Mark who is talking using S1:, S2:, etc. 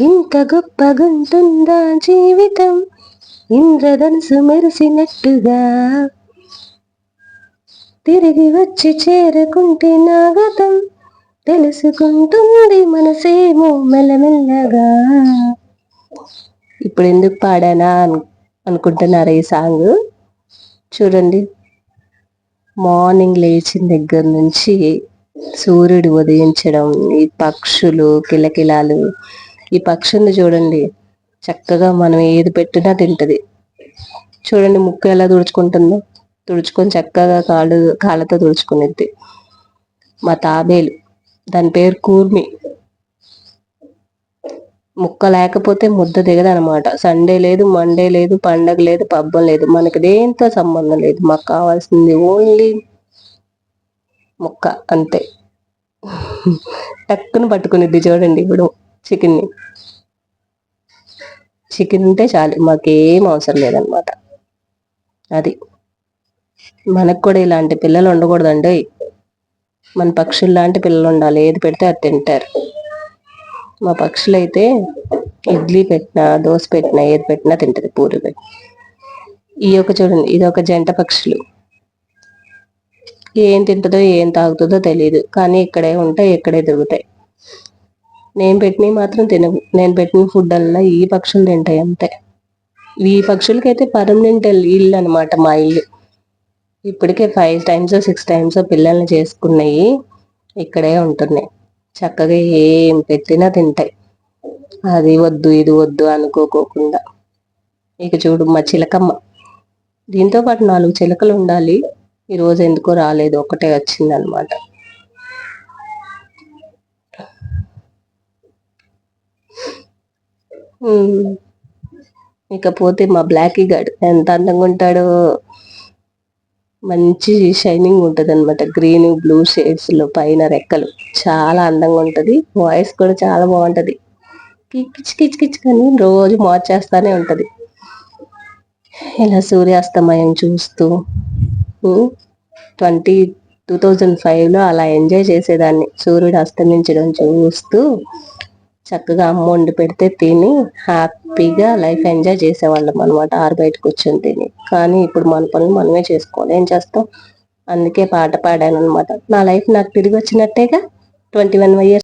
S1: ఇంత గొప్పగుంటుందా జీవితం, ఇంద్రధనుసు మెరిసినట్టుగా, తిరిగి వచ్చి చేరుకుంటే నాగతం, తెలుసుకుంటుంది మనసేమో మెల్లమెల్లగా. ఇప్పుడు ఎందుకు పాడానా అనుకుంటున్నారా ఈ సాంగ్? చూడండి, మార్నింగ్ లేచిన దగ్గర నుంచి సూర్యుడు ఉదయించడం, ఈ పక్షులు కిలకిలాలు, ఈ పక్షుల్ని చూడండి, చక్కగా మనం ఏది పెట్టినా తింటది. చూడండి ముక్కు ఎలా తుడుచుకుంటుందో, తుడుచుకొని చక్కగా కాళ్ళతో తుడుచుకునేది. మా తాబేలు, దాని పేరు కూర్మి. ముక్క లేకపోతే ముద్ద దిగదనమాట. సండే లేదు, మండే లేదు, పండగ లేదు, పబ్బం లేదు, మనకి దేంతో సంబంధం లేదు. మాకు కావాల్సింది ఓన్లీ ముక్క, అంతే. టక్కును పట్టుకునిద్ది చూడండి. ఇప్పుడు చికెన్ ఉంటే చాలు, మాకేం అవసరం లేదనమాట. అది మనకు కూడా ఇలాంటి పిల్లలు ఉండకూడదండి. మన పక్షులు లాంటి పిల్లలు ఉండాలి, ఏది పెడితే అది తింటారు. మా పక్షులైతే ఇడ్లీ పెట్టినా, దోశ పెట్టినా, ఏది పెట్టినా తింటది, పూరి పెట్టి. ఈ యొక్క చూడండి, ఇది ఒక జంట పక్షులు. ఏం తింటుందో ఏం తాగుతుందో తెలియదు, కానీ ఇక్కడే ఉంటాయి, ఇక్కడే తిరుగుతాయి. నేను పెట్టినవి మాత్రం తినవు. నేను పెట్టిన ఫుడ్ అల్లా ఈ పక్షులు తింటాయి అంతే. ఈ పక్షులకైతే పర్మనెంట్ ఇల్లు అనమాట మా ఇల్లు. ఇప్పటికే 5 times 6 times పిల్లల్ని చేసుకున్నాయి, ఇక్కడే ఉంటున్నాయి. చక్కగా ఏం పెట్టినా తింటాయి, అది వద్దు ఇది వద్దు అనుకోకుండా. ఇక చూడు మా చిలకమ్మ, దీంతో పాటు 4 చిలకలు ఉండాలి. ఈరోజు ఎందుకో రాలేదు, ఒకటే వచ్చింది అనమాట. ఇకపోతే మా బ్లాకీ గాడు ఎంత అందంగా ఉంటాడో. మంచి షైనింగ్ ఉంటుంది అనమాట, గ్రీన్ బ్లూ షేడ్స్ లో, పైన రెక్కలు, చాలా అందంగా ఉంటది. వాయిస్ కూడా చాలా బాగుంటది, కిచ్ కిచ్ కిచ్ కానీ రోజు మార్చేస్తానే ఉంటది. ఇలా సూర్యాస్తమయం చూస్తూ 2005లో అలా ఎంజాయ్ చేసేదాన్ని, సూర్యుడు అస్తమించడం చూస్తూ చక్కగా అమ్మ వండి పెడితే తిని హ్యాపీగా లైఫ్ ఎంజాయ్ చేసేవాళ్ళం అనమాట, బయట కూర్చొని తిని. కానీ ఇప్పుడు మన పనులు మనమే చేసుకోవాలి, ఏం చేస్తాం. అందుకే పాట పాడాను అనమాట. నా లైఫ్ నాకు తిరిగి వచ్చినట్టేగా. 21 years